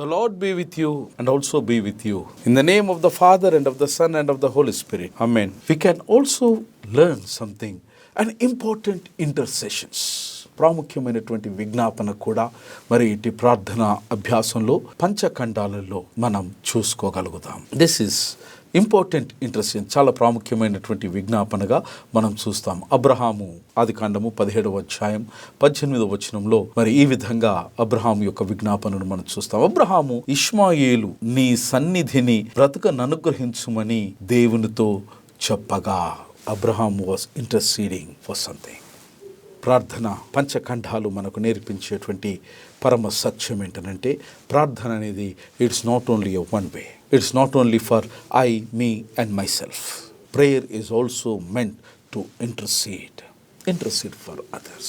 The Lord be with you and also be with you. In the name of the Father and of the Son and of the Holy Spirit. Amen. We can also learn something, an important intercessions. ప్రాముఖ్యమైనటువంటి విజ్ఞాపన కూడా మరి ఇటు ప్రార్థన అభ్యాసంలో పంచఖండాలలో మనం చూసుకోగలుగుతాం. This is important intercession, చాలా ప్రాముఖ్యమైనటువంటి విజ్ఞాపనగా మనం చూస్తాం. అబ్రహాము ఆదికాండము 17వ అధ్యాయం 18వ వచనంలో మరి ఈ విధంగా అబ్రహాము యొక్క విజ్ఞాపనను మనం చూస్తాం. అబ్రహాము ఇష్మాయేలు నీ సన్నిధిని బ్రతుకననుగ్రహించుమని దేవునితో చెప్పగా, Abraham was interceding for something. ప్రార్థన పంచఖండాలు మనకు నేర్పించేటువంటి పరమ సత్యం ఏంటంటే, ప్రార్థన అనేది it's not only a one way. It's not only for I, me and myself. Prayer is also meant to intercede for others.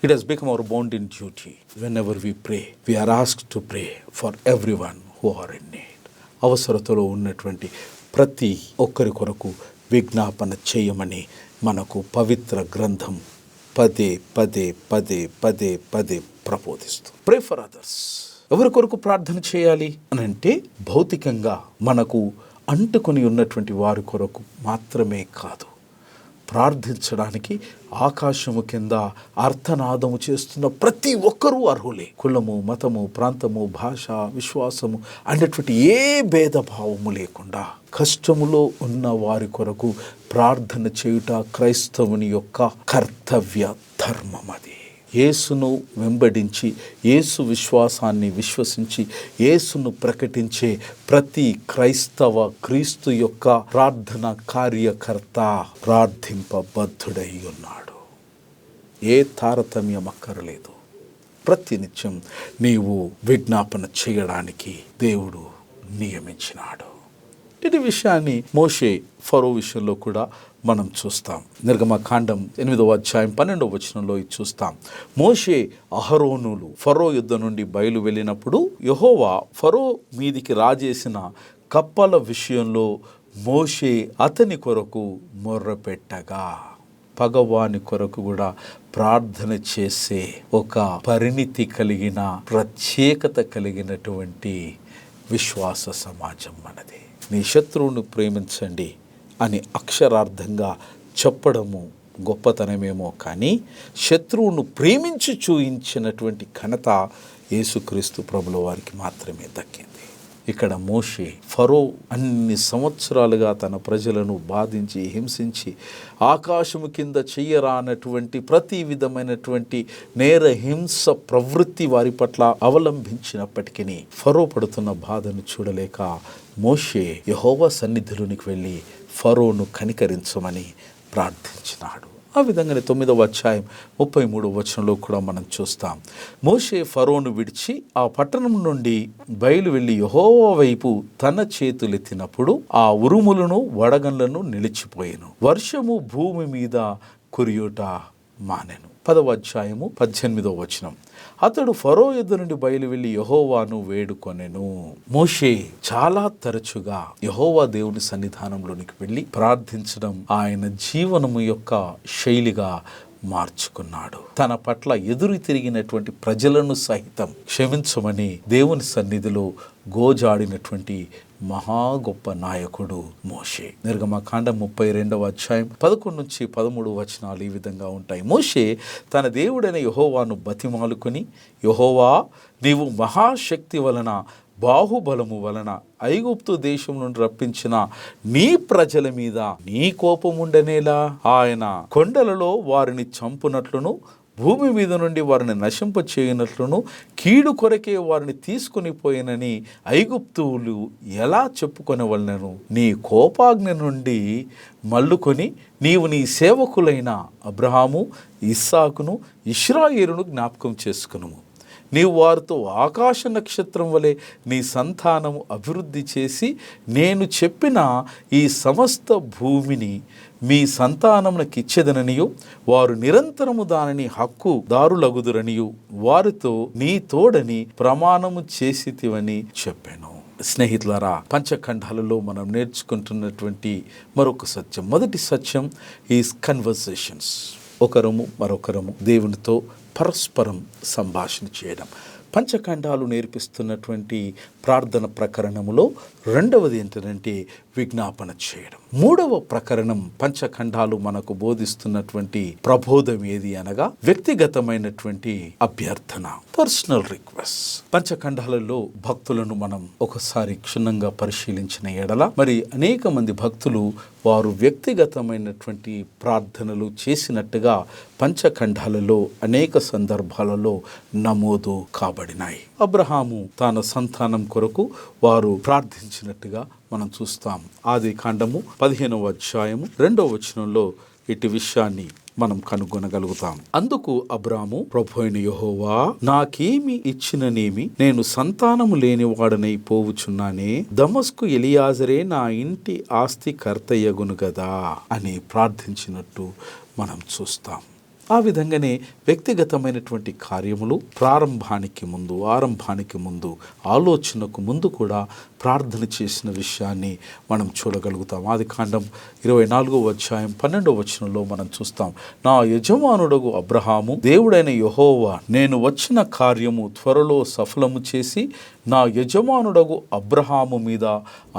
It has become our bounden duty. Whenever we pray, we are asked to pray for everyone who are in need. అవసరతలో ఉన్నటువంటి ప్రతి ఒక్కరి కొరకు విజ్ఞాపన చేయమని మనకు పవిత్ర గ్రంథం పదే పదే పదే పదే పదే ప్రబోధిస్తుంది. Pray for others. ఎవరి కొరకు ప్రార్థన చేయాలి అని అంటే, భౌతికంగా మనకు అంటుకొని ఉన్నటువంటి వారి కొరకు మాత్రమే కాదు, ప్రార్థించడానికి ఆకాశము కింద అర్థనాదము చేస్తున్న ప్రతి ఒక్కరూ అర్హులే. కులము, మతము, ప్రాంతము, భాష, విశ్వాసము అనేటువంటి ఏ భేదభావము లేకుండా కష్టములో ఉన్న వారి కొరకు ప్రార్థన చేయుట క్రైస్తవుని యొక్క కర్తవ్య ధర్మం. అది యేసును వెంబడించి, యేసు విశ్వాసాన్ని విశ్వసించి, యేసును ప్రకటించే ప్రతి క్రైస్తవ క్రీస్తు యొక్క ప్రార్థన కార్యకర్త ప్రార్థింపబద్ధుడై ఉన్నాడు. ఏ తారతమ్యం అక్కర్లేదు. ప్రతినిత్యం నీవు విజ్ఞాపన చేయడానికి దేవుడు నియమించినాడు. ఇటు విషయాన్ని మోషే ఫరో విషయంలో కూడా మనం చూస్తాం. నిర్గమకాండం 8వ అధ్యాయం 12వ వచనంలో ఇది చూస్తాం. మోషే అహరోనులు ఫరో యుద్ధ నుండి బయలు వెళ్ళినప్పుడు యెహోవా ఫరో మీదికి రాజేసిన కప్పల విషయంలో మోషే అతని కొరకు మొర్రపెట్టగా, పగవాని కొరకు కూడా ప్రార్థన చేసే ఒక పరిణితి కలిగిన, ప్రత్యేకత కలిగినటువంటి విశ్వాస సమాజం మనది. నీ శత్రువును ప్రేమించండి అని అక్షరార్థంగా చెప్పడము గొప్పతనమేమో, కానీ శత్రువును ప్రేమించి చూయించినటువంటి ఘనత యేసుక్రీస్తు ప్రభుల వారికి మాత్రమే దక్కింది. ఇక్కడ మోషే ఫరో అన్ని సంవత్సరాలుగా తన ప్రజలను బాధించి హింసించి ఆకాశము కింద చెయ్యరానటువంటి ప్రతి విధమైనటువంటి నేర హింస ప్రవృత్తి వారి పట్ల అవలంబించినప్పటికీ ఫరో పడుతున్న బాధను చూడలేక మోషే యెహోవా సన్నిధిలోనికి వెళ్ళి ఫరోను కనికరించమని ప్రార్థించినాడు. ఆ విధంగానే 9వ అధ్యాయం 33వ వచనంలో కూడా మనం చూస్తాం. మోషే ఫరోను విడిచి ఆ పట్టణం నుండి బయలు వెళ్ళి యెహోవా వైపు తన చేతులెత్తినప్పుడు ఆ ఉరుములను వడగండ్లను నిలిచిపోయెను, వర్షము భూమి మీద కురియుట మానెను. 10వ అధ్యాయము 18వ వచనం. అతడు ఫరో యుద్ధ నుండి బయలు వెళ్ళి యెహోవాను వేడుకొనెను. మోషే చాలా తరచుగా యెహోవా దేవుని సన్నిధానంలోనికి వెళ్ళి ప్రార్థించడం ఆయన జీవనము యొక్క శైలిగా మార్చుకున్నాడు. తన పట్ల ఎదురు తిరిగినటువంటి ప్రజలను సహితం క్షమించమని దేవుని సన్నిధిలో గోజాడినటువంటి మహా గొప్ప నాయకుడు మోషే. నిర్గమకాండం 32వ అధ్యాయం 11 నుంచి 13 వచనాలు ఈ విధంగా ఉంటాయి. మోషే తన దేవుడైన యెహోవాను బతిమాలుకొని, యెహోవా, నీవు మహాశక్తి వలన బాహుబలము వలన ఐగుప్తు దేశం నుండి రప్పించిన నీ ప్రజల మీద నీ కోపముండనేలా, ఆయన కొండలలో వారిని చంపునట్లును భూమి మీద నుండి వారిని నశింప చేయనట్లును కీడు కొరకే వారిని తీసుకుని పోయినని ఐగుప్తువులు ఎలా చెప్పుకొనవలెను? నీ కోపాగ్ని నుండి మల్లుకొని నీవు నీ సేవకులైన అబ్రహాము, ఇస్సాకును, ఇశ్రాయేలును జ్ఞాపకం చేసుకునుము. నీవు వారితో ఆకాశ నక్షత్రం వలె నీ సంతానము అభివృద్ధి చేసి నేను చెప్పిన ఈ సమస్త భూమిని మీ సంతానమునకు ఇచ్చేదననియు వారు నిరంతరము దానిని హక్కుదారులగుదురనియు వారితో నీ తోడని ప్రమాణము చేసితివని చెప్పాను. స్నేహితులారా, పంచఖండాలలో మనం నేర్చుకుంటున్నటువంటి మరొక సత్యం, మొదటి సత్యం ఈజ్ కన్వర్సేషన్స్. ఒకరము మరొకరము దేవునితో పరస్పరం సంభాషణ చేయడం. పంచఖండాలు నేర్పిస్తున్నటువంటి ప్రార్థన ప్రకరణములో రెండవది ఏంటంటే విజ్ఞాపన చేయడం. మూడవ ప్రకరణం పంచఖండాలు మనకు బోధిస్తున్నటువంటి ప్రబోధం ఏది అనగా వ్యక్తిగతమైనటువంటి అభ్యర్థన, పర్సనల్ రిక్వెస్ట్. పంచఖండాలలో భక్తులను మనం ఒకసారి క్షుణ్ణంగా పరిశీలించిన ఎడల మరి అనేక మంది భక్తులు వారు వ్యక్తిగతమైనటువంటి ప్రార్థనలు చేసినట్టుగా పంచఖండాలలో అనేక సందర్భాలలో నమోదు కాబడినాయి. అబ్రహాము తన సంతానం కొరకు వారు ప్రార్థించినట్టుగా మనం చూస్తాం. ఆది కాండము 15వ అధ్యాయము 2వ వచనంలో ఇటు విషయాన్ని మనం కనుగొనగలుగుతాం. అందుకు అబ్రాము, ప్రభు అయిన యెహోవా, నాకేమి ఇచ్చిననేమి, నేను సంతానము లేనివాడనై పోవుచున్నానే, దమస్కు ఎలియాజరే నా ఇంటి ఆస్తి కర్తయ్యగును గదా అని ప్రార్థించినట్టు మనం చూస్తాం. ఆ విధంగానే వ్యక్తిగతమైనటువంటి కార్యములు ఆరంభానికి ముందు ఆలోచనకు ముందు కూడా ప్రార్థన చేసిన విషయాన్ని మనం చూడగలుగుతాం. ఆది కాండం 24వ అధ్యాయం 12వ వచనంలో మనం చూస్తాం. నా యజమానుడగు అబ్రహాము, దేవుడైన యెహోవా, నేను వచ్చిన కార్యము త్వరలో సఫలము చేసి నా యజమానుడగు అబ్రహాము మీద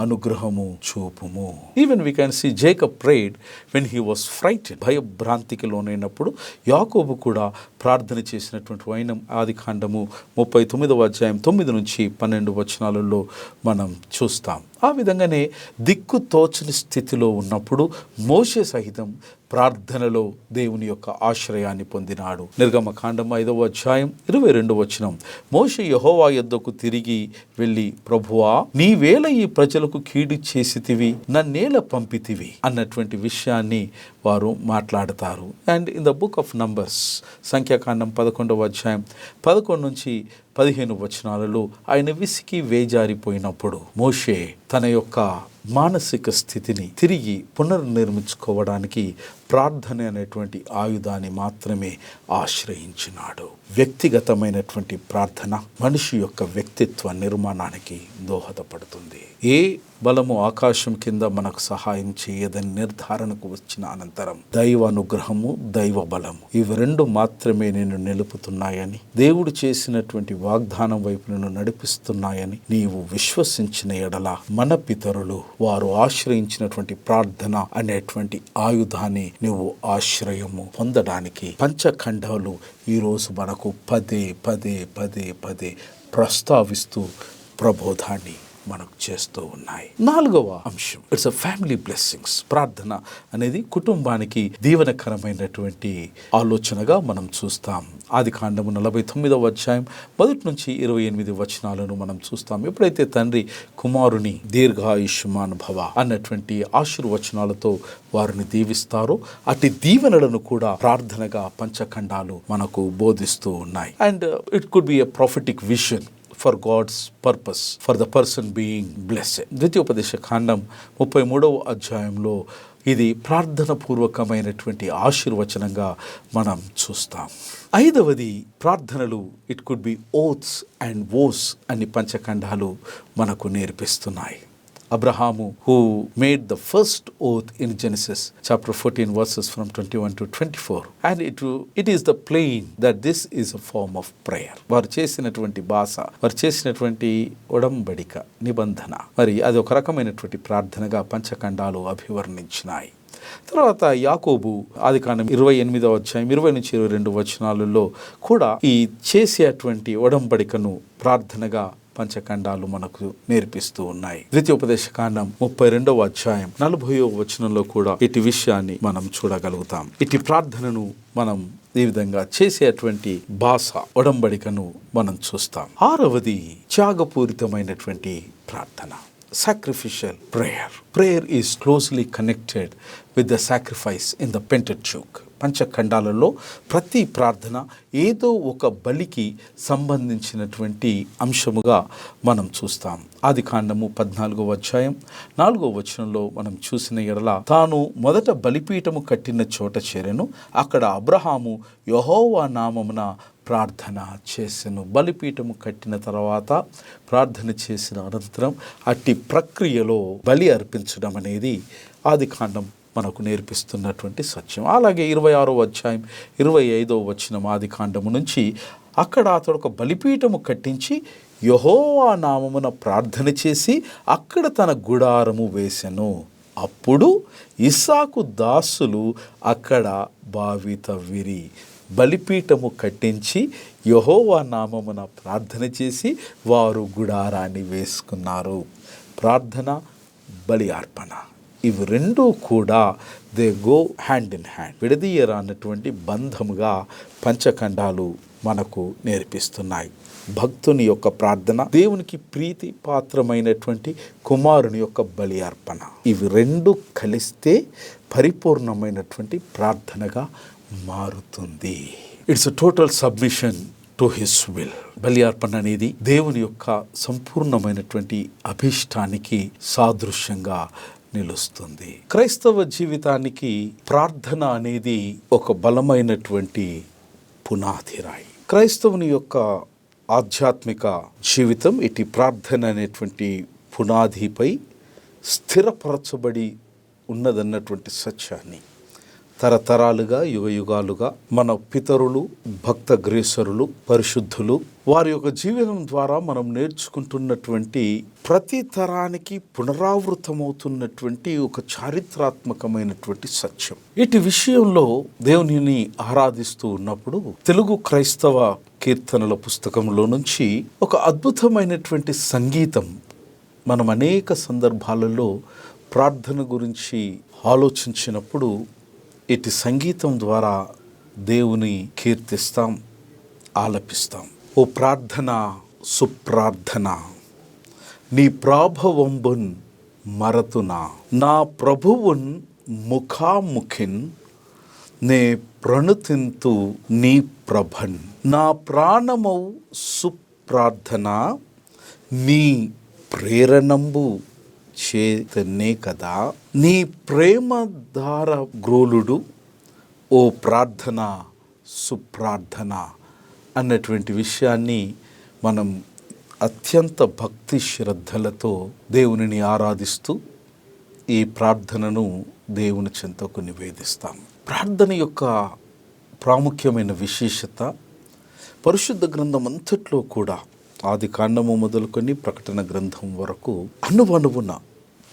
అనుగ్రహము చూపుము. Even we can see Jacob prayed when he was frightened. భయభ్రాంతికి లోనైనప్పుడు యాకోబు కూడా ప్రార్థన చేసినటువంటి వైనం ఆది కాండము 39వ అధ్యాయం 9 నుంచి 12 వచనాలలో మనం చూస్తాం. ఆ విధంగానే దిక్కు తోచని స్థితిలో ఉన్నప్పుడు మోషే సహితం ప్రార్థనలో దేవుని యొక్క ఆశ్రయాన్ని పొందినాడు. నిర్గమకాండం 5వ అధ్యాయం 22వ వచనం, మోషే యెహోవా యొద్దకు తిరిగి వెళ్ళి, ప్రభువా, నీవేళ ఈ ప్రజలకు కీడు చేసితివి, నన్నేల పంపితివి అన్నటువంటి విషయాన్ని వారు మాట్లాడతారు. And in the book of numbers, సంఖ్యాకాండం 11వ అధ్యాయం 11 నుంచి 15 వచనాలలో ఆయన విసికి వేజారిపోయినప్పుడు మోషే తన యొక్క మానసిక స్థితిని తిరిగి పునర్నిర్మించుకోవడానికి ప్రార్థన అనేటువంటి ఆయుధాన్ని మాత్రమే ఆశ్రయించినాడు. వ్యక్తిగతమైనటువంటి ప్రార్థన మనిషి యొక్క వ్యక్తిత్వ నిర్మాణానికి దోహదపడుతుంది. ఏ బలము ఆకాశం కింద మనకు సహాయం చేయదని నిర్ధారణకు వచ్చిన అనంతరం దైవ అనుగ్రహము, దైవ బలము, ఇవి రెండు మాత్రమే నేను నిలుపుతున్నాయని, దేవుడు చేసినటువంటి వాగ్దానం వైపు నేను నడిపిస్తున్నాయని నీవు విశ్వసించిన ఎడల మన పితరులు వారు ఆశ్రయించినటువంటి ప్రార్థన అనేటువంటి ఆయుధాన్ని నువ్వు ఆశ్రయము పొందడానికి పంచఖండాలు ఈరోజు మనకు పదే పదే పదే పదే ప్రస్తావిస్తూ ప్రబోధాన్ని మనకు చేస్తూ ఉన్నాయి. 4వ అంశం, ఇట్స్ అ ఫ్యామిలీ బ్లెస్సింగ్స్. ప్రార్థన అనేది కుటుంబానికి దీవెనకరమైనటువంటి ఆలోచనగా మనం చూస్తాం. ఆది కాండము 49వ అధ్యాయం 1 నుంచి 28 వచనాలను మనం చూస్తాం. ఎప్పుడైతే తండ్రి కుమారుని దీర్ఘాయుష్మాన్ భవ అన్నటువంటి ఆశీర్వచనాలతో వారిని దీవిస్తారో, అట్టి దీవెనలను కూడా ప్రార్థనగా పంచఖండాలు మనకు బోధిస్తూ ఉన్నాయి. And it could be a prophetic vision for God's purpose, for the person being blessed. ద్వితీయోపదేశ కాండం 33వ అధ్యాయంలో ఇది ప్రార్థన పూర్వకమైనటువంటి ఆశీర్వచనంగా మనం చూస్తాం. 5వది ప్రార్థనలు, it could be oaths and vows అని పంచఖండాలు మనకు నేర్పిస్తున్నాయి. Abraham, who made the first oath in Genesis chapter 14 verses from 21 to 24. And it is the plain that this is a form of prayer. వారు చేసినటువంటి భాష, వారు చేసినటువంటి ఒడంబడిక, నిబంధన, మరి అది ఒక రకమైనటువంటి ప్రార్థనగా పంచఖండాలు అభివర్ణించినాయి. తర్వాత యాకోబు ఆది కాండం 28వ అధ్యాయం 20 నుంచి 22 వచనాలలో కూడా ఈ చేసేటువంటి ఒడంబడికను ప్రార్థనగా పంచఖండాలు మనకు నేర్పిస్తూ ఉన్నాయి. ద్వితీయోపదేశ కాండం 32వ అధ్యాయం 40వ వచనంలో కూడా ఇటు విషయాన్ని మనం చూడగలుగుతాం. ఇటు ప్రార్థనను మనం ఈ విధంగా చేసేటువంటి భాష, ఒడంబడికను మనం చూస్తాం. 6వది త్యాగపూరితమైనటువంటి ప్రార్థన, sacrificial prayer. Prayer is closely connected with the sacrifice in the Pentateuch. పంచఖండాలలో ప్రతి ప్రార్థన ఏదో ఒక బలికి సంబంధించినటువంటి అంశముగా మనం చూస్తాం. ఆది కాండము 14వ అధ్యాయం 4వ వచనంలో మనం చూసిన ఎడల, తాను మొదట బలిపీఠము కట్టిన చోట చేరెను, అక్కడ అబ్రహాము యెహోవా నామమున ప్రార్థన చేసెను. బలిపీఠము కట్టిన తర్వాత ప్రార్థన చేసిన అనంతరం అట్టి ప్రక్రియలో బలి అర్పించడం అనేది ఆది కాండం మనకు నేర్పిస్తున్నటువంటి సత్యం. అలాగే 26వ అధ్యాయం 25వ వచనం ఆది కాండము నుంచి అక్కడ అతడు ఒక బలిపీఠము కట్టించి యెహోవా నామమున ప్రార్థన చేసి అక్కడ తన గుడారము వేసెను. అప్పుడు ఇస్సాకు దాసులు అక్కడ బావి తవ్విరి. బలిపీఠము కట్టించి యెహోవా నామమున ప్రార్థన చేసి వారు గుడారాన్ని వేసుకున్నారు. ప్రార్థన, బలి అర్పణ, ఇవి రెండూ కూడా they go hand in hand. విడదీయరానటువంటి బంధముగా పంచఖండాలు మనకు నేర్పిస్తున్నాయి. భక్తుని యొక్క ప్రార్థన, దేవునికి ప్రీతి పాత్రమైనటువంటి కుమారుని యొక్క బలి అర్పణ, ఇవి రెండు కలిస్తే పరిపూర్ణమైనటువంటి ప్రార్థనగా మారుతుంది. It's a total submission to his will. బలి అర్పణ అనేది దేవుని యొక్క సంపూర్ణమైనటువంటి అభిష్టానికి సాదృశ్యంగా నిలుస్తుంది. క్రైస్తవ జీవితానికి ప్రార్థన అనేది ఒక బలమైనటువంటి పునాది రాయి. క్రైస్తవుని యొక్క ఆధ్యాత్మిక జీవితం ఇటు ప్రార్థన అనేటువంటి పునాదిపై స్థిరపరచబడి ఉన్నదన్నటువంటి సత్యాన్ని తరతరాలుగా యుగయుగాలుగా మన పితరులు, భక్త గ్రేసరులు, పరిశుద్ధులు వారి యొక్క జీవనం ద్వారా మనం నేర్చుకుంటున్నటువంటి ప్రతి తరానికి పునరావృతమవుతున్నటువంటి ఒక చారిత్రాత్మకమైనటువంటి సత్యం. ఇటు విషయంలో దేవునిని ఆరాధిస్తూ ఉన్నప్పుడు తెలుగు క్రైస్తవ కీర్తనల పుస్తకంలో నుంచి ఒక అద్భుతమైనటువంటి సంగీతం మనం అనేక సందర్భాలలో ప్రార్థన గురించి ఆలోచించినప్పుడు ఇటు సంగీతం ద్వారా దేవుని కీర్తిస్తాం, ఆలపిస్తాం. ఓ ప్రార్థన సుప్రార్థన, నీ ప్రాభవంబున్ మరతునా, నా ప్రభువున్ ముఖాముఖిన్ నే ప్రణుతింతు నీ ప్రభన్, నా ప్రాణమౌ సుప్రార్థన, నీ ప్రేరణంబు చేతనే కదా, నీ ప్రేమ ధార గ్రోలుడు ఓ ప్రార్థన సుప్రార్థన అన్నటువంటి విషయాన్ని మనం అత్యంత భక్తి శ్రద్ధలతో దేవునిని ఆరాధిస్తూ ఈ ప్రార్థనను దేవుని చెంతకు నివేదిస్తాం. ప్రార్థన యొక్క ప్రాముఖ్యమైన విశేషత పరిశుద్ధ గ్రంథం అంతట్లో కూడా ఆది కాండము మొదలుకొని ప్రకటన గ్రంథం వరకు అణువణువున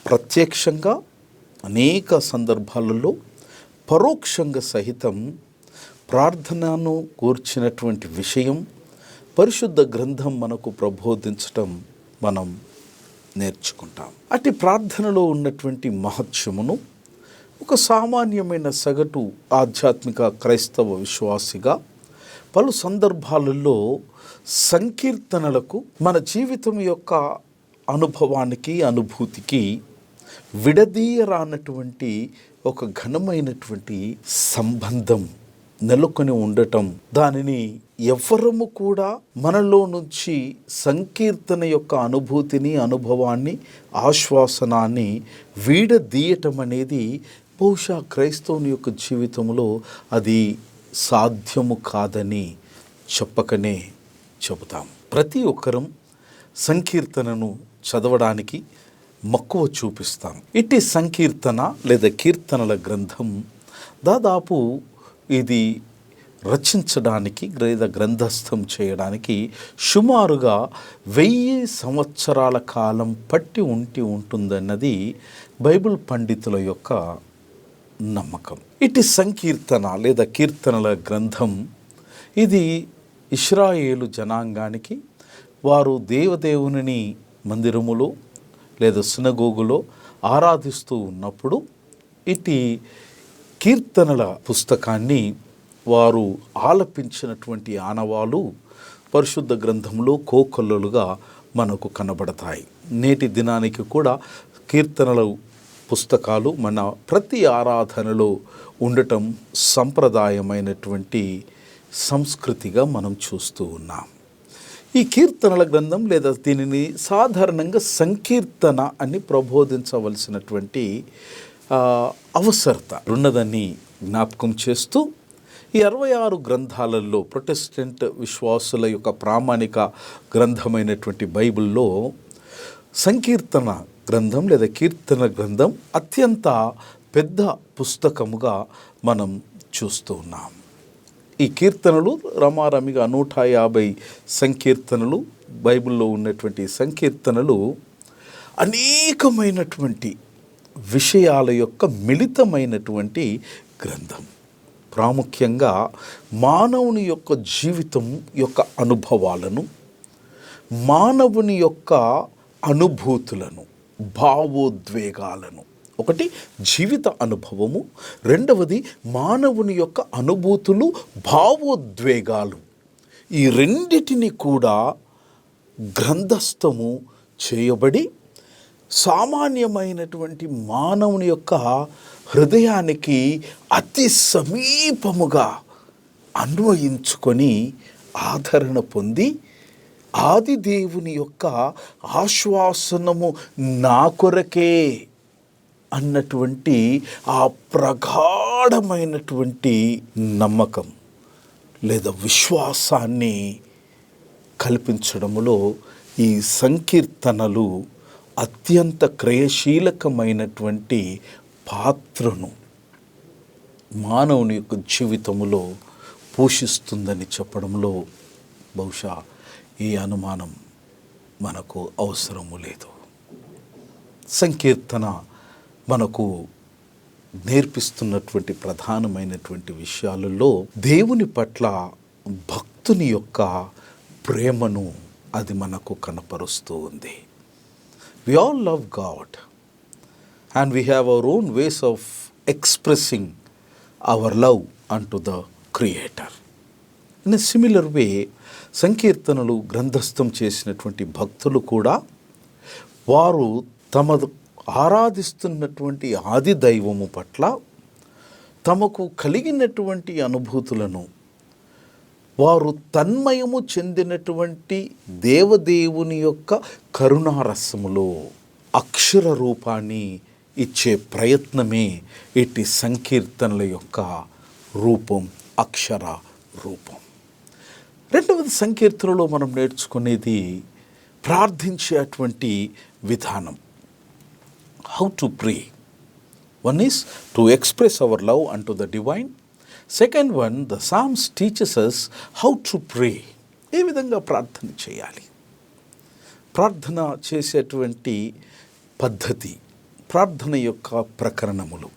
ప్రత్యక్షంగా అనేక సందర్భాలలో పరోక్షంగా సహితం ప్రార్థనను కూర్చినటువంటి విషయం పరిశుద్ధ గ్రంథం మనకు ప్రబోధించటం మనం నేర్చుకుంటాం. అట్టి ప్రార్థనలో ఉన్నటువంటి మహత్యమును ఒక సామాన్యమైన సగటు ఆధ్యాత్మిక క్రైస్తవ విశ్వాసిగా పలు సందర్భాలలో సంకీర్తనలకు మన జీవితం యొక్క అనుభవానికి, అనుభూతికి విడదీయరానటువంటి ఒక ఘనమైనటువంటి సంబంధం నెలకొని ఉండటం, దానిని ఎవ్వరము కూడా మనలో నుంచి సంకీర్తన యొక్క అనుభూతిని, అనుభవాన్ని, ఆశ్వాసనాన్ని వీడదీయటం అనేది బహుశా క్రైస్తవుని యొక్క జీవితంలో అది సాధ్యము కాదని చెప్పకనే చెబుతాం. ప్రతి ఒక్కరం సంకీర్తనను చదవడానికి మక్కువ చూపిస్తాం. ఇట్టి సంకీర్తన లేదా కీర్తనల గ్రంథం దాదాపు ఇది రచించడానికి లేదా గ్రంథస్థం చేయడానికి సుమారుగా 1000 సంవత్సరాల కాలం పట్టి ఉంటుందన్నది బైబిల్ పండితుల యొక్క నమ్మకం. ఇటు సంకీర్తన లేదా కీర్తనల గ్రంథం ఇది ఇశ్రాయేలు జనాంగానికి వారు దేవదేవుని మందిరములో లేదా సినగోగులో ఆరాధిస్తూ ఉన్నప్పుడు ఇటు కీర్తనల పుస్తకాన్ని వారు ఆలపించినటువంటి ఆనవాలు పరిశుద్ధ గ్రంథంలో కోకొల్లలుగా మనకు కనబడతాయి. నేటి దినానికి కూడా కీర్తనల పుస్తకాలు మన ప్రతి ఆరాధనలో ఉండటం సంప్రదాయమైనటువంటి సంస్కృతిగా మనం చూస్తూ ఉన్నాం. ఈ కీర్తనల గ్రంథం లేదా దీనిని సాధారణంగా సంకీర్తన అని ప్రబోధించవలసినటువంటి అవసరత ఉన్నదని జ్ఞాపకం చేస్తూ ఈ 66 గ్రంథాలలో ప్రొటెస్టెంట్ విశ్వాసుల యొక్క ప్రామాణిక గ్రంథమైనటువంటి బైబిల్లో సంకీర్తన గ్రంథం లేదా కీర్తన గ్రంథం అత్యంత పెద్ద పుస్తకముగా మనం చూస్తూ ఉన్నాం. ఈ కీర్తనలు రమారమిగా 150 సంకీర్తనలు, బైబిల్లో ఉన్నటువంటి సంకీర్తనలు అనేకమైనటువంటి విషయాల యొక్క మిళితమైనటువంటి గ్రంథం. ప్రాముఖ్యంగా మానవుని యొక్క జీవితం యొక్క అనుభవాలను, మానవుని యొక్క అనుభూతులను, భావోద్వేగాలను, ఒకటి జీవిత అనుభవము, రెండవది మానవుని యొక్క అనుభూతులు, భావోద్వేగాలు, ఈ రెండిటిని కూడా గ్రంథస్థము చేయబడి సామాన్యమైనటువంటి మానవుని యొక్క హృదయానికి అతి సమీపముగా అన్వయించుకొని ఆదరణ పొంది ఆది దేవుని యొక్క ఆశ్వాసనము నా కొరకే అన్నటువంటి ఆ ప్రగాఢమైనటువంటి నమ్మకం లేదా విశ్వాసాన్ని కల్పించడంలో ఈ సంకీర్తనలు అత్యంత క్రియాశీలకమైనటువంటి పాత్రను మానవుని యొక్క జీవితంలో పోషిస్తుందని చెప్పడంలో బహుశా ఈ అనుమానం మనకు అవసరము లేదు. సంకీర్తన మనకు నేర్పిస్తున్నటువంటి ప్రధానమైనటువంటి విషయాలలో దేవుని పట్ల భక్తుని యొక్క ప్రేమను అది మనకు కనపరుస్తూ ఉంది. We all love God and we have our own ways of expressing our love unto the Creator. In a similar way, సంకీర్తనలు గ్రంథస్థం చేసినటువంటి భక్తులు కూడా వారు తమ ఆరాధిస్తున్నటువంటి ఆది దైవము పట్ల తమకు కలిగినటువంటి అనుభూతులను, వారు తన్మయము చెందినటువంటి దేవదేవుని యొక్క కరుణారసములో అక్షర రూపాన్ని ఇచ్చే ప్రయత్నమే ఇట్టి సంకీర్తనల యొక్క రూపం, అక్షర రూపం. రెండవది, సంకీర్తనలో మనం నేర్చుకునేది ప్రార్థించేటువంటి విధానం. How to pray. One is to express our love unto the divine. Second one, the psalms teaches us how to pray. ఏ విధంగా ప్రార్థన చేయాలి, ప్రార్థన చేసేటువంటి పద్ధతి, ప్రార్థన యొక్క ప్రకరణములు,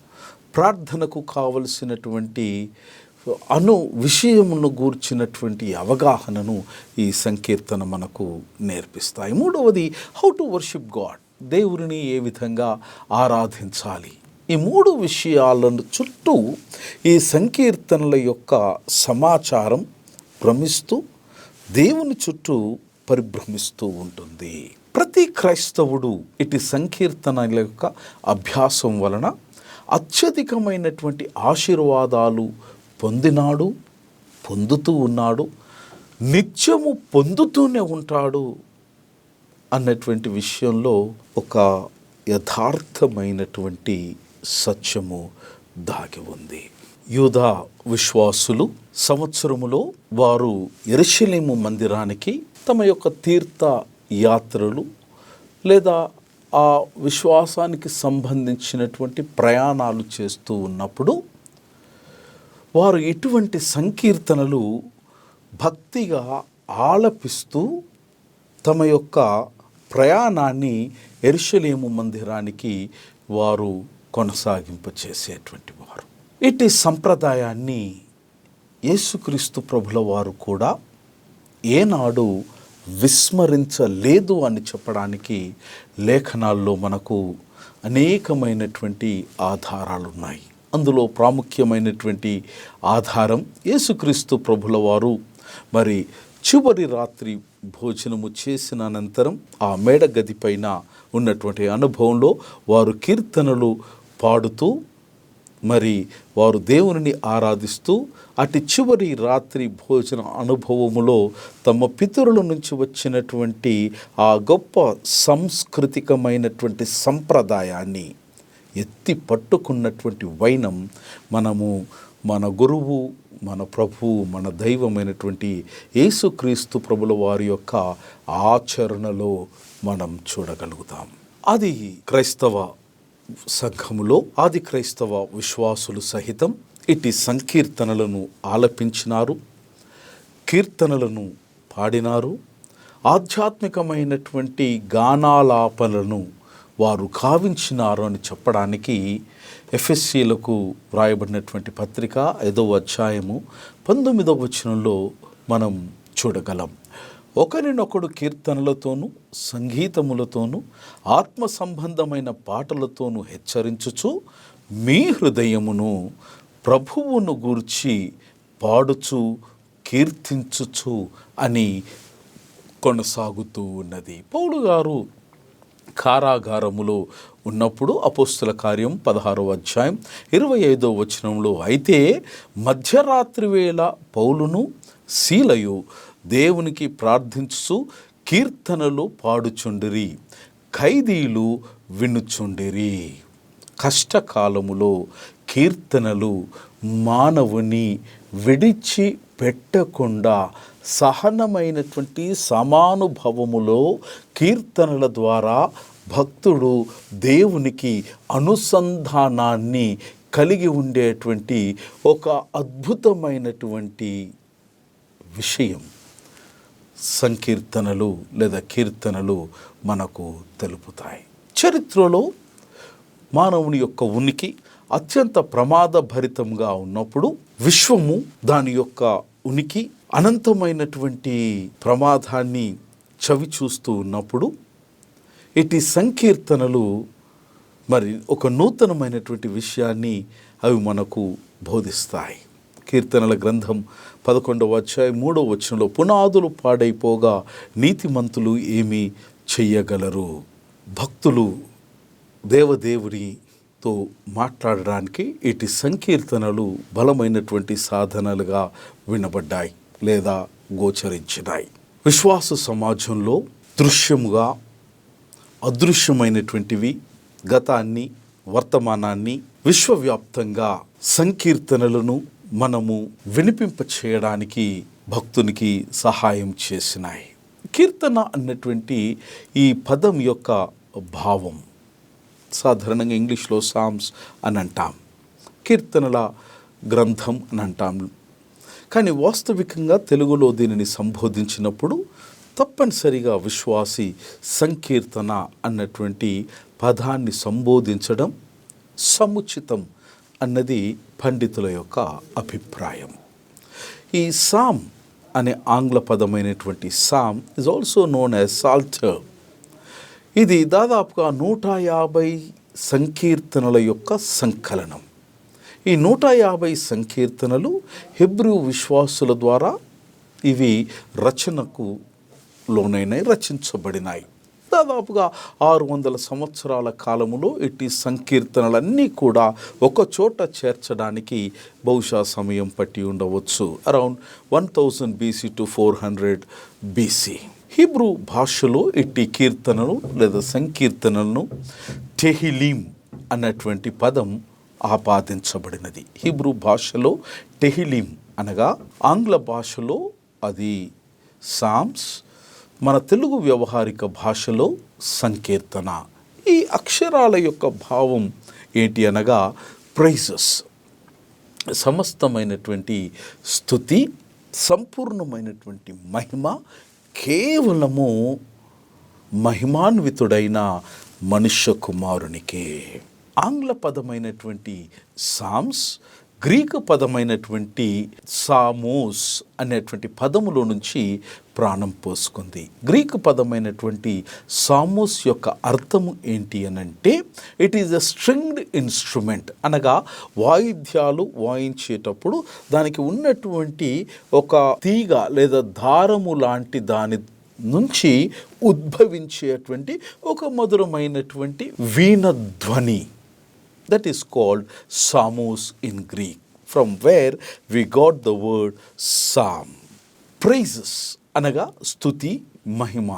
ప్రార్థనకు కావలసినటువంటి విషయమును గూర్చినటువంటి అవగాహనను ఈ సంకీర్తన మనకు నేర్పిస్తాయి. మూడవది, హౌ టు వర్షిప్ గాడ్. దేవుని ఏ విధంగా ఆరాధించాలి. ఈ మూడు విషయాలను చుట్టూ ఈ సంకీర్తనల యొక్క సమాచారం భ్రమిస్తూ దేవుని చుట్టూ పరిభ్రమిస్తూ ఉంటుంది. ప్రతి క్రైస్తవుడు ఇటు సంకీర్తనల యొక్క అభ్యాసం వలన అత్యధికమైనటువంటి ఆశీర్వాదాలు పొందినాడు, పొందుతూ ఉన్నాడు, నిత్యము పొందుతూనే ఉంటాడు అన్నటువంటి విషయంలో ఒక యథార్థమైనటువంటి సత్యము దాగి ఉంది. యూదా విశ్వాసులు సంవత్సరములో వారు యెరూషలేము మందిరానికి తమ యొక్క తీర్థ యాత్రలు లేదా ఆ విశ్వాసానికి సంబంధించినటువంటి ప్రయాణాలు చేస్తూ ఉన్నప్పుడు వారు ఇటువంటి సంకీర్తనలు భక్తిగా ఆలపిస్తూ తమ యొక్క ప్రయాణాన్ని యెరూషలేము మందిరానికి వారు కొనసాగింపచేసేటువంటి వారు. ఇటు సంప్రదాయాన్ని యేసుక్రీస్తు ప్రభుల వారు కూడా ఏనాడు విస్మరించలేదు అని చెప్పడానికి లేఖనాల్లో మనకు అనేకమైనటువంటి ఆధారాలు ఉన్నాయి. అందులో ప్రాముఖ్యమైనటువంటి ఆధారం యేసుక్రీస్తు ప్రభుల వారు మరి చివరి రాత్రి భోజనము చేసిన అనంతరం ఆ మేడ గది పైన ఉన్నటువంటి అనుభవంలో వారు కీర్తనలు పాడుతూ మరి వారు దేవుని ఆరాధిస్తూ అటు చివరి రాత్రి భోజన అనుభవములో తమ పితరుల నుంచి వచ్చినటువంటి ఆ గొప్ప సాంస్కృతికమైనటువంటి సంప్రదాయాన్ని ఎత్తి పట్టుకున్నటువంటి వైనం మనము మన గురువు, మన ప్రభువు, మన దైవమైనటువంటి యేసుక్రీస్తు ప్రభుల వారి యొక్క ఆచరణలో మనం చూడగలుగుతాం. అది క్రైస్తవ సంఘములో ఆది క్రైస్తవ విశ్వాసులు సహితం ఇటు సంకీర్తనలను ఆలపించినారు, కీర్తనలను పాడినారు, ఆధ్యాత్మికమైనటువంటి గానాలాపనలను వారు కావించినారు అని చెప్పడానికి ఎఫెసీలకు వ్రాయబడినటువంటి పత్రిక 5వ అధ్యాయము 19వ వచనంలో మనం చూడగలం. ఒకరినొకడు కీర్తనలతోనూ సంగీతములతోనూ ఆత్మ సంబంధమైన పాటలతోనూ హెచ్చరించుచు మీ హృదయమును ప్రభువును గూర్చి పాడుచు కీర్తించుచు అని కొనసాగుతూ ఉన్నది. పౌలు గారు కారాగారములో ఉన్నప్పుడు అపోస్తుల కార్యం 16వ అధ్యాయం 25వ వచనంలో, అయితే మధ్యరాత్రి వేళ పౌలును సీలయు దేవునికి ప్రార్థించుచు కీర్తనలు పాడుచుండిరి, ఖైదీలు వినుచుండిరి. కష్టకాలములో కీర్తనలు మానవుని విడిచి పెట్టకుండా సహనమైనటువంటి సమానుభవములో కీర్తనల ద్వారా భక్తుడు దేవునికి అనుసంధానాన్ని కలిగి ఉండేటువంటి ఒక అద్భుతమైనటువంటి విషయం సంకీర్తనలు లేదా కీర్తనలు మనకు తెలుపుతాయి. చరిత్రలో మానవుని యొక్క ఉనికి అత్యంత ప్రమాదభరితంగా ఉన్నప్పుడు, విశ్వము దాని యొక్క ఉనికి అనంతమైనటువంటి ప్రమాదాన్ని చవి చూస్తూ ఉన్నప్పుడు, ఇటు సంకీర్తనలు మరి ఒక నూతనమైనటువంటి విషయాన్ని అవి మనకు బోధిస్తాయి. కీర్తనల గ్రంథం 11వ అధ్యాయం 3వ వచనంలో, పునాదులు పాడైపోగా నీతిమంతులు ఏమి చెయ్యగలరు? భక్తులు దేవదేవునితో మాట్లాడడానికి ఇటు సంకీర్తనలు బలమైనటువంటి సాధనలుగా వినబడ్డాయి లేదా గోచరించినాయి. విశ్వాస సమాజంలో దృశ్యముగా అదృశ్యమైనటువంటివి గతాన్ని, వర్తమానాన్ని విశ్వవ్యాప్తంగా సంకీర్తనలను మనము వినిపింప చేయడానికి భక్తునికి సహాయం చేసినాయి. కీర్తన అన్నటువంటి ఈ పదం యొక్క భావం సాధారణంగా ఇంగ్లీష్లో సామ్స్ అని అంటాం, కీర్తనల గ్రంథం అని అంటాం. కానీ వాస్తవికంగా తెలుగులో దీనిని సంబోధించినప్పుడు తప్పనిసరిగా విశ్వాసి సంకీర్తన అన్నటువంటి పదాన్ని సంబోధించడం సముచితం అన్నది పండితుల యొక్క అభిప్రాయం. ఈ సామ్ అనే ఆంగ్ల పదమైనటువంటి psalm is also known as psalter. ఇది దాదాపుగా 150 సంకీర్తనల యొక్క సంకలనం. ఈ 150 సంకీర్తనలు హెబ్రూ విశ్వాసుల ద్వారా ఇవి రచనకు లోనైనాయి, రచించబడినాయి. దాదాపుగా 600 సంవత్సరాల కాలములో ఇట్టి సంకీర్తనలన్నీ కూడా ఒక చోట చేర్చడానికి బహుశా సమయం పట్టి ఉండవచ్చు. Around 1000 BC to 400 BC. Hebrew భాషలో ఇట్టి కీర్తనలు లేదా సంకీర్తనలను టెహిలీం అన్నటువంటి పదం ఆపాదించబడినది. హీబ్రూ భాషలో టెహిలీం అనగా, ఆంగ్ల భాషలో అది సామ్స్, మన తెలుగు వ్యవహారిక భాషలో సంకీర్తన. ఈ అక్షరాల యొక్క భావం ఏంటి అనగా ప్రైజెస్, సమస్తమైనటువంటి స్తుతి, సంపూర్ణమైనటువంటి మహిమ కేవలము మహిమాన్వితుడైన మనుష్య కుమారునికే. ఆంగ్ల పదమైనటువంటి సామ్స్ గ్రీకు పదమైనటువంటి సామోస్ అనేటువంటి పదములో నుంచి ప్రాణం పోసుకుంది. గ్రీకు పదమైనటువంటి సామోస్ యొక్క అర్థము ఏంటి అనంటే, it is a stringed instrument, అనగా వాయిద్యాలు వాయించేటప్పుడు దానికి ఉన్నటువంటి ఒక తీగ లేదా దారము లాంటి దాని నుంచి ఉద్భవించేటువంటి ఒక మధురమైనటువంటి వీణధ్వని. That is called Psalmos in Greek, from where we got the word psalm. Praises అనగా స్తుతి, మహిమ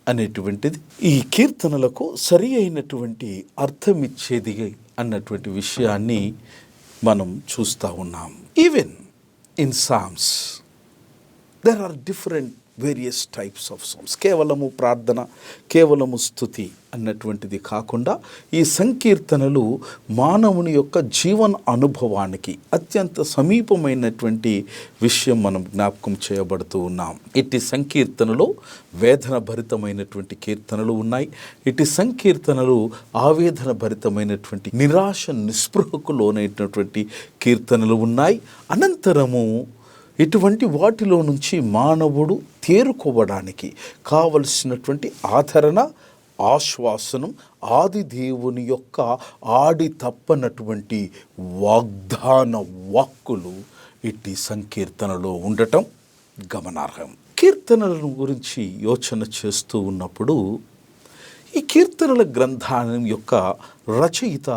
అనేటువంటిది ఈ కీర్తనలకు సరి అయినటువంటి అర్థమిచ్చేది అన్నటువంటి విషయాన్ని మనం చూస్తూ ఉన్నాం. Even in psalms there are different various types of songs. కేవలము ప్రార్థన, కేవలము స్తుతి అన్నటువంటిది కాకుండా ఈ సంకీర్తనలు మానవుని యొక్క జీవన అనుభవానికి అత్యంత సమీపమైనటువంటి విషయం మనం జ్ఞాపకం చేయబడుతూ ఉన్నాం. ఇట్టి సంకీర్తనలో వేదన భరితమైనటువంటి కీర్తనలు ఉన్నాయి. ఇట్టి సంకీర్తనలు ఆవేదన భరితమైనటువంటి నిరాశ నిస్పృహకు లోనైనటువంటి కీర్తనలు ఉన్నాయి. అనంతరము ఇటువంటి వాటిలో నుంచి మానవుడు తేరుకోవడానికి కావలసినటువంటి ఆదరణ, ఆశ్వాసనం, ఆది దేవుని యొక్క ఆడి తప్పనటువంటి వాగ్దాన వాక్కులు ఇట్టి సంకీర్తనలో ఉండటం గమనార్హం. కీర్తనల గురించి యోచన చేస్తూ ఉన్నప్పుడు ఈ కీర్తనల గ్రంథానం యొక్క రచయిత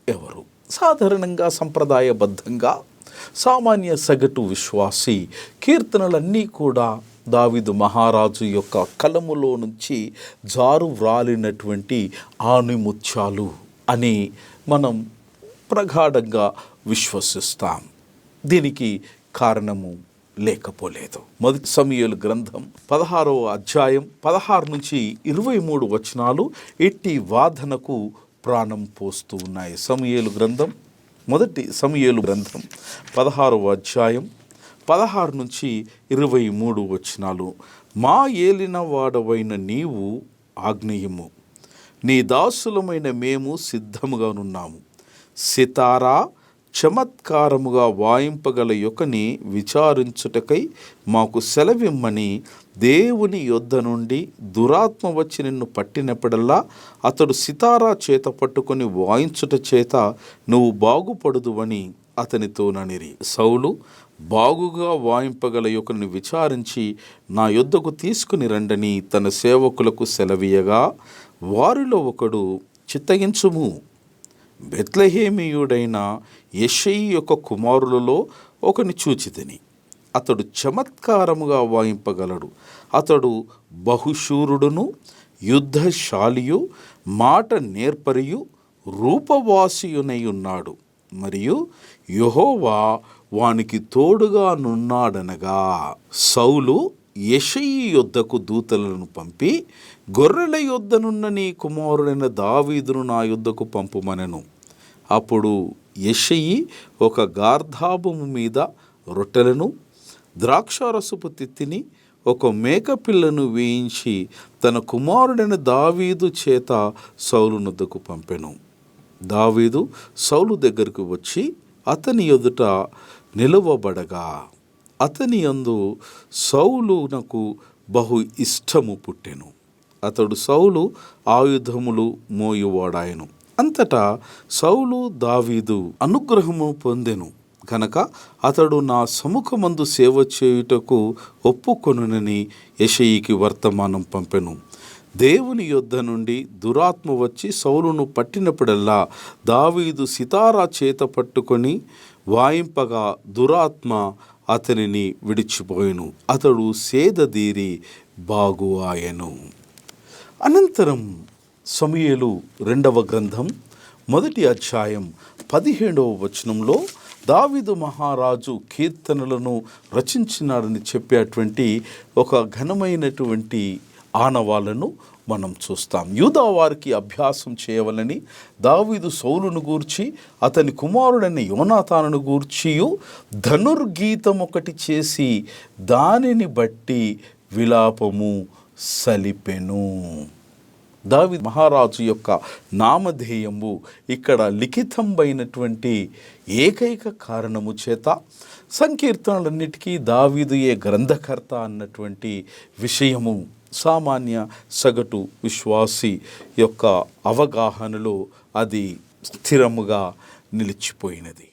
ఎవరు? సాధారణంగా సంప్రదాయబద్ధంగా సామాన్య సగటు విశ్వాసి కీర్తనలన్నీ కూడా దావీదు మహారాజు యొక్క కలములో నుంచి జారు వ్రాలినటువంటి ఆణిముత్యాలు అని మనం ప్రగాఢంగా విశ్వసిస్తాం. దీనికి కారణము లేకపోలేదు. మొదటి సమూయేలు గ్రంథం 16వ అధ్యాయం 16 నుంచి 23 వచనాలు ఎట్టి వాదనకు ప్రాణం పోస్తూ ఉన్నాయి. మొదటి సమూయేలు గ్రంథం 16వ అధ్యాయం 16 నుంచి 23 వచనాలు. మా ఏలిన వాడవైన నీవు ఆజ్ఞేయము, నీ దాసులమైన మేము సిద్ధముగానున్నాము. సితారా చమత్కారముగా వాయింపగల యొక్కని విచారించుటకై మాకు సెలవిమ్మని దేవుని యొద్ద నుండి దురాత్మ వచ్చి నిన్ను పట్టినప్పుడల్లా అతడు సితారా చేత పట్టుకొని వాయించుట చేత నువ్వు బాగుపడుదువని అతనితో ననిరి. సౌలు బాగుగా వాయింపగల యొక్కని విచారించి నా యొద్దకు తీసుకుని రండని తన సేవకులకు సెలవీయగా వారిలో ఒకడు, చిత్తగించుము, బెత్లెహేమీయుడైన యెషయి యొక్క కుమారులలో ఒకని చూచితిని. అతడు చమత్కారముగా వాయింపగలడు. అతడు బహుశూరుడును, యుద్ధశాలియు, మాట నేర్పరియు, రూపవాసియునై ఉన్నాడు. మరియు యెహోవా వానికి తోడుగా నున్నాడనగా సౌలు యెషయి యొద్దకు దూతలను పంపి, గొర్రెల యొద్దనున్న నీ కుమారుడైన దావీదును నా యొద్దకు పంపుమనెను. అప్పుడు యెషయి ఒక గార్ధాబము మీద రొట్టెలను, ద్రాక్షారసపు తిత్తిని, ఒక మేకపిల్లను వేయించి తన కుమారుడైన దావీదు చేత సౌలు నొద్దకు పంపెను. దావీదు సౌలు దగ్గరకు వచ్చి అతని ఎదుట నిలువబడగా అతని యందు సౌలునకు బహు ఇష్టము పుట్టెను. అతడు సౌలు ఆయుధములు మోయువాడాయను. అంతటా సౌలు దావీదు అనుగ్రహము పొందెను కనుక అతడు నా సముఖమందు సేవ చేయుటకు ఒప్పుకొనునని యెషయికి వర్తమానం పంపెను. దేవుని యొద్ద నుండి దురాత్మ వచ్చి సౌలును పట్టినప్పుడల్లా దావీదు సితారా చేత పట్టుకొని వాయింపగా దురాత్మ అతనిని విడిచిపోయెను. అతడు సేదదీరి బాగు ఆయను. అనంతరం సమూయేలు 2వ గ్రంథం 1వ అధ్యాయం 17వ వచనంలో దావీదు మహారాజు కీర్తనలను రచించినాడని చెప్పేటువంటి ఒక ఘనమైనటువంటి ఆనవాలను మనం చూస్తాం. యూదా వారికి అభ్యాసం చేయవలని దావీదు సౌలును గూర్చి అతని కుమారుడైన యోనాతానును గూర్చియు ధనుర్గీతం ఒకటి చేసి దానిని బట్టి విలాపము సలిపెను. దావీదు మహారాజు యొక్క నామధేయము ఇక్కడ లిఖితంబైనటువంటి ఏకైక కారణము చేత సంకీర్తనలన్నిటికీ దావీదుయే గ్రంథకర్త అన్నటువంటి విషయము సామాన్య సగటు విశ్వాసి యొక్క అవగాహనలో అది స్థిరముగా నిలిచిపోయినది.